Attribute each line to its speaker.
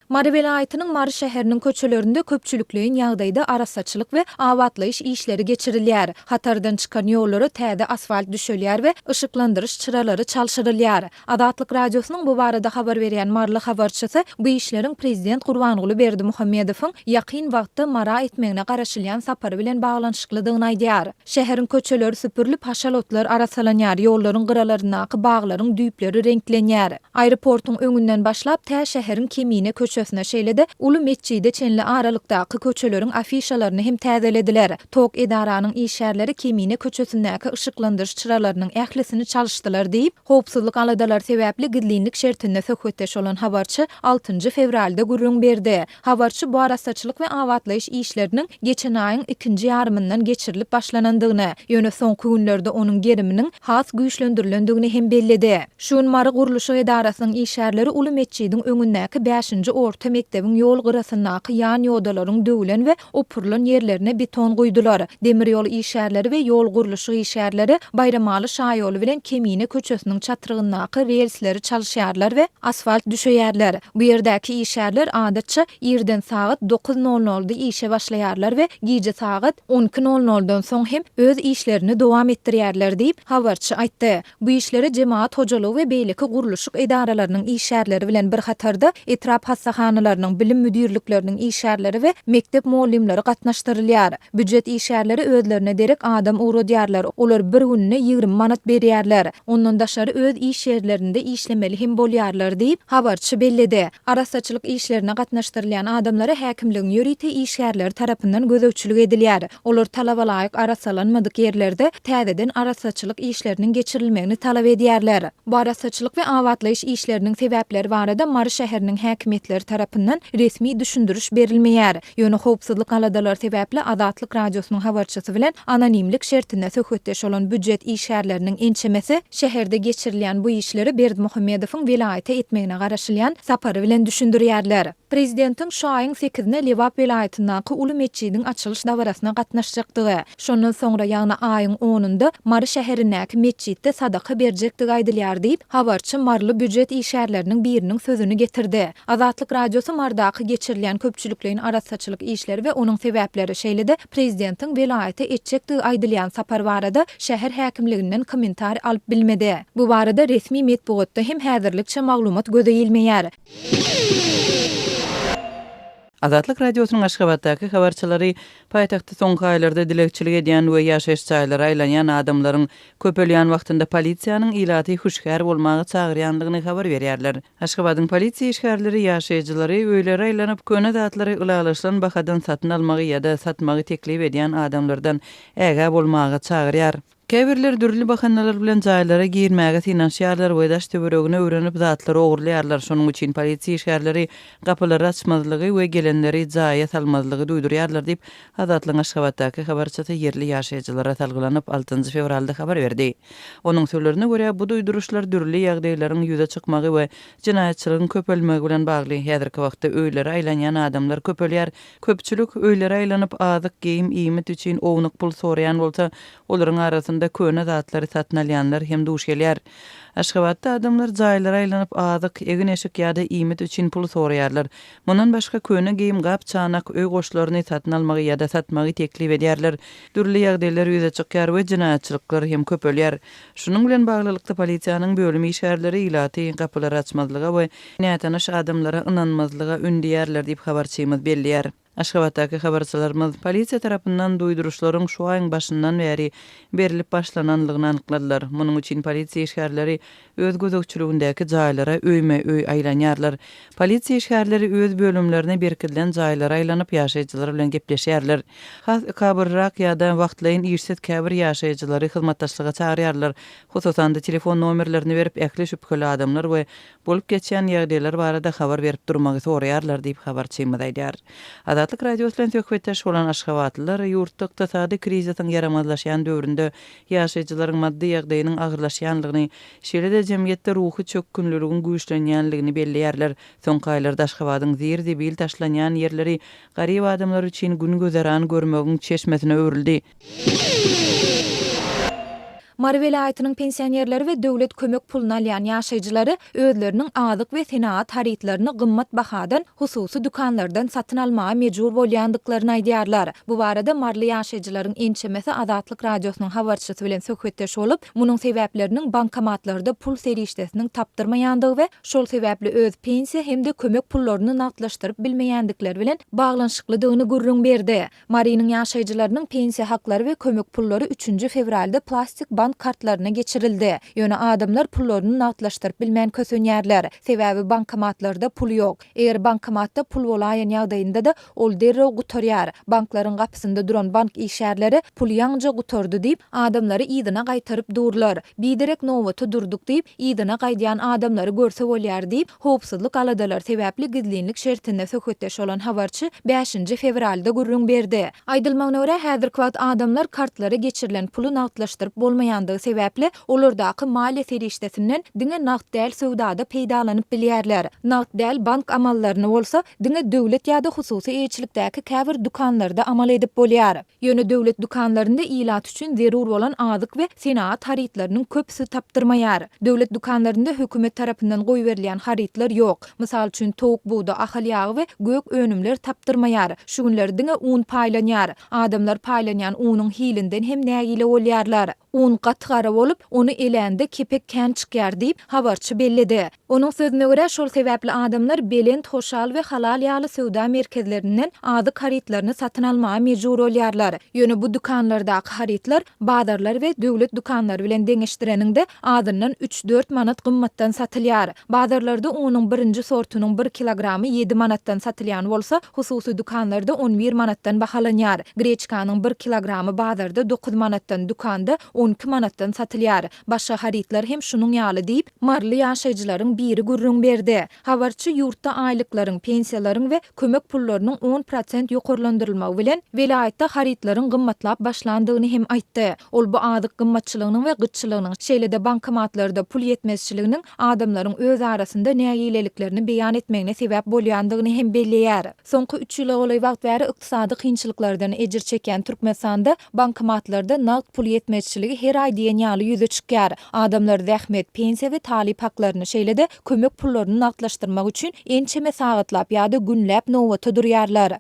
Speaker 1: Mary vilayatynyň Mary şäheriniň köçelerinde köpçülükleýin ýagdaýda arasaçylyk we awatlaýyş işleri geçirilýär. Hatardan çykan ýollary täze asfalt düşelýär we ışıklandyryş çyralary çalşyrylýar. Adatlyk radiosynyň bu barada habar berýän Marly habarçysy bu işleriň prezident Gurbanguly Berdimuhammedowyň ýakyn wagtda Mara etmegine garaşylýan sapary bilen baglanyşyklydygyny aýdýar. Şäheriň köçeleri süpürilip haşalotlar arasalanýar, ýollaryň gyralaryna baglaryň düýpleri renklenýär. Aeroportuň öňünden başlap tä şäheriň kemine köçesine şeýlede Uly Mesçide çenli aralykdaky köçeleriň afişalaryny hem täzelediler. Tok edaranyň işärleri kemine köçesindäki ışıklandyryş çyralarynyň ählisini çalşdylar diýip, howpsuzlyk aladalar sebäpli gidlinlik şertinde söhbetdeş olan habarçy 6 fevralda gurrun berdi. Habarçy bu arasaçylyk we awatlaýyş işleriniň geçen aýyň 2-nji ýarymyndan geçirilip başlanandygyny, ýöne soňky günlerde onuň geriminiň has güýçlendirilendигini hem bellidi. Şun Mary guruluşy edarasynyň işärleri Uly Mesçidiň öňündäki 5-nji orta mekdebiň ýol gyrasyndaky ýan ýodalaryň döwülen we opurlan ýerlerine beton goýdular. Demir ýol işärleri we ýol guruluşy işärleri Bayramaly şaýoly bilen Kemine köçesiniň çatyrygyndaky relsleri çalşýarlar we asfalt düşeýärler. Bu ýerdäki işärler adatça ýerden saat 9:00-da işe başlaýarlar we gije saat 12:00-dan soň hem öz işlerini dowam etdirýärler diýip habarçy aýtdy. Bu işlere jemaat hojalygy we beýleki guruluşyk edaralarynyň işärleri bilen bir hatarda etrap hassahanalarının bilim müdürlüklerinin işärleri we mektep muallimleri gatnaşdyrylýar. Büdjet işärleri özlerine derek adam uğradyarlar. Olar bir gününe 20 manat berýärler. Ondan daşary öz iş ýerlerinde işlemeli hem bolýarlar diýip habarçy bellidi. Arasaçylyk işlerine gatnaşdyrylýan adamlara häkimligiň ýöriti işgärleri tarapyndan gözegçilik edilýär. Olar talaba laýyk arasalanmadyk ýerlerde täzeden arasaçylyk işleriniň geçirilmegini talap edýärler. Bu arasaçylyk we awatlaýyş işleriniň sebäpleri barada Mary şäheriniň häkimetleri tarapyndan resmi düşündürüş berilmeýär. Ýöne howpsuzlyk aladalar sebäpli Adatlyk radiosynyň habarçysy bilen anonimlik şertinde söhbetdeş olan büdjet işärleriniň ençemesi şäherde geçirilýän bu işleri Berdimuhammedowyň vilayaty etmegine garaşylýan sapary bilen düşündirýärler. Prezidentiň şu aýyň 8-ine Lewap vilayatyndaky Uly Mesçidiň açylyş dawrasyna gatnaşjakdygy, şondan soňra ýagna aýyň 10-ynda Mary şäherindäki mesçitde sadaka berjektigi aýdylýar diýip habarçy Marly büdjet işärleriniň biriniň sözüni getirdi. Adatlyk radiosy Mardaky geçirilýän köpçülükleýin arasaçylyk işleri we onuň sebäpleri şeýlede prezidentiň vilayaty etjekdigi aýdylýan sapar barada şäher häkimliginden komentar alyp bilmedi. Bu barada resmi medeniýetde hem häzirlikçe maglumat gözeýilmeýär.
Speaker 2: Adatlyk radiosynyň Aşgabatdaky habarçylary paýtagtda soňky aýlarda dilekçilik edýän we ýaşaýyş çaýlary aýlanýan adamlaryň köpelýän wagtynda polisiýanyň ilaty huşkar bolmagy çagyrýandygyny habar berýärler. Aşgabatyň polisiýa işgärleri ýaşaýjylary öýleri aýlanyp köne zatlary ulalaşan bahadan satyn almagy ýa-da satmagy teklip edýän adamlardan ägä bolmagy çagyrýar. Käbirler dürli bahanalar bilen jaýlara girmäge finansiýarlar we daş töweregine öwrenip zatlary ogurlaýarlar. Şonuň üçin polisiýa işgärleri gapylary açmazlygy we gelenleri jaýa salmazlygy duýdurýarlar diýip Adatlyň Aşgabatdaky habarçysy yerli ýaşaýjylara talgylanyp 6 fevralda habar berdi. Onuň sözlerine görä bu duýduruşlar dürli ýagdaýlaryň ýüze çykmagy we jinaýatçylygyň köpelmegi bilen bagly. Häzirki wagtda öýleri aýlanýan adamlar köpelýär. Köpçülük öýleri aýlanyp azyk geyim iýmet üçin ownyk pul soraýan bolsa, olaryň arasynda köne zatlary satyn alýanlar hem duş gelýär. Aşgabatda adamlar jaýlara aýlanyp azyk, egin eşik ýa-da iýmet üçin pul soraýarlar. Mundan başga köne geyim gap çanak öý goşlaryny satyn almagy ýa-da satmagy teklip edýärler. Dürli ýagdaýlar ýüze çykýar we jinaýatçylyklar hem köpelýär. Şunun bilen baglylykda polisiýanyň bölümi işgärleri ilaty gapylary açmazlyga we nätaniş adamlara ynanmazlyga ündýärler diýip habarçymyz bellýär. Aşgabatdaky habarçylarymyz polisiýa tarapyndan duýduruşlaryň şu aýyň başyndan beri berilip başlananlygyny anykladylar. Munyň üçin polisiýa işgärleri öz gözegçiligindäki jaýlara öýme-öý aýlanýarlar. Polisiýa işgärleri öz bölümlerine berkilen jaýlara aýlanyp ýaşaýjylar bilen gepleşýärler. Has kabyrrak ýa-da wagtlaýyn işsiz käbir ýaşaýjylary hyzmatdaşlyga çagyrýarlar. Hususan da telefon nomerlerini berip ähli şüpheli adamlar we bolup geçýän ýagdaýlar barada habar berip durmagy soraýarlar diýip habarçymyz aýdýar. Adatlyk radiosu bilen söhbetdeş bolan Aşgabatlylar ýurtda ykdysady kriziň yaramazlaşýan döwründe ýaşaýjylaryň maddi ýagdaýynyň agyrlaşýanlygyny, şeýle-de jemgyýetde ruhy çökkünlüliginiň güýçlenýänligini bellärler. Soňky aýlarda Aşgabatyň zir-debil taşlanýan ýerleri garyp adamlar üçin gün gözeran görmegiň çeşmesine öwrüldi.
Speaker 1: Mary vilayatynyň pensionerleri we döwlet kömek puluna alýan ýaşaýjylary özleriniň azyk we senaat haritlaryny gymmat bahadan hususy dukanlardan satyn almaga mejbur bolýandyklaryny aýdýarlar. Bu barada marly ýaşaýjylaryň ençemesi Azatlyk radiosynyň habarçysy bilen söhbetdeş bolup, munyň sebäpleriniň bankomatlarda pul serişdesiniň tapdyrmaýandygy we şol sebäpli öz pensiýa hem-de kömek pullaryny naklaşdyryp bilmeýändikleri bilen baglanşyklydygyny gurrun berdi. Marynyň ýaşaýjylarynyň pensiýa haklary we kömek pullary 3 fevralda plastik bank kartlaryna geçirildi. Ýöne adamlar pullaryny naklaşdyryp bilmän kösenýärler. Sebäbi bankomatlarda pul ýok. Eger bankomatda pul bolaýan ýagdaýynda da ol derrew gutarýar. Banklaryň gapysynda duran bank işgärleri pul ýaňja gutardy diýip adamlary ýygyna gaýtaryp durlar. Biderek nowbaty durduk diýip ýygyna gaýdýan adamlary görse bolýar diýip howpsuzlyk aladalar sebäpli gizlinlik şertinde söhbetdeş bolan habarçy 5 fevralda gurrun berdi. Aýdylmagyna görä häzirki wagt adamlar kartlary geçirilen pulu naklaşdyryp bolmaýandygy sebäpli olardaky maliýe serişdesinden diňe nakt däl sowdada peýdalanyp bilýärler. Nakt däl bank amallaryny bolsa diňe döwlet ýa-da hususy elçilikdäki käbir dukanlarda amal edip bolýar. Ýöne döwlet dukanlarynda ilat üçin zerur bolan azyk we senaat haritlarynyň köpüsi tapdyrmaýar. Döwlet dukanlarynda hökümet tarapyndan goý berilýän haritlar ýok. Mysal üçin towuk buğda, ahal ýagy we gök önümler tapdyrmaýar. Şu günleri diňe un paýlanýar. Adamlar paýlanýan unyň hilinden hem nägile bolýarlar. Un gatgara bolup, onu elende kepek kän çykýar diýip habarçy bellidi. Onuň sözüne görä şol sebäpli adamlar belent, hoşal we halal ýaly sowda merkezlerinden azyk haritlaryny satyn almaga mejbur bolýarlar. Ýöne bu dukanlardaky haritlar bazarlar we döwlet dukanlary bilen deňeşdireninde adyndan 3-4 manat gymmatdan satylýar. Bazarlarda unyň birinji sortunyň 1 kilogramy 7 manatdan satylýan bolsa, hususy dukanlarda 11 manatdan bahalanýar. Greçkanyň 1 kilogramy bazarda 9 manatdan, dukanda 12 manatdan satylýar. Başga haritlar hem şunuň ýaly diýip marly ýaşaýjylaryň biri gurrun berdi. Habarçy ýurtda aýlyklaryň, pensiýalaryň we kömek pullarynyň 10% ýokarlandyrylmagy bilen vilayatda haritlaryň gymmatlap başlandygyny hem aýtdy. Ol bu azyk gymmatçylygynyň we gytçylygynyň şeýle-de bankomatlarda pul ýetmezçiliginiň adamlaryň öz arasynda nägileliklerini beýan etmegine sebäp bolýandygyny hem belliýär. Soňky 3 ýyla goly wagt bäri ykdysady kynçylyklardan ejir çeken Türkmenistanda bankomatlarda nakt pul ýetmezçiligi her aý diýen ýaly ýüze çykýar. Adamlar zähmet, pensiýa we talip haklaryny şeýle-de kömek pullaryny naklaşdyrmak üçin ençeme sagatlap ýa-da günläp nowbaty durýarlar.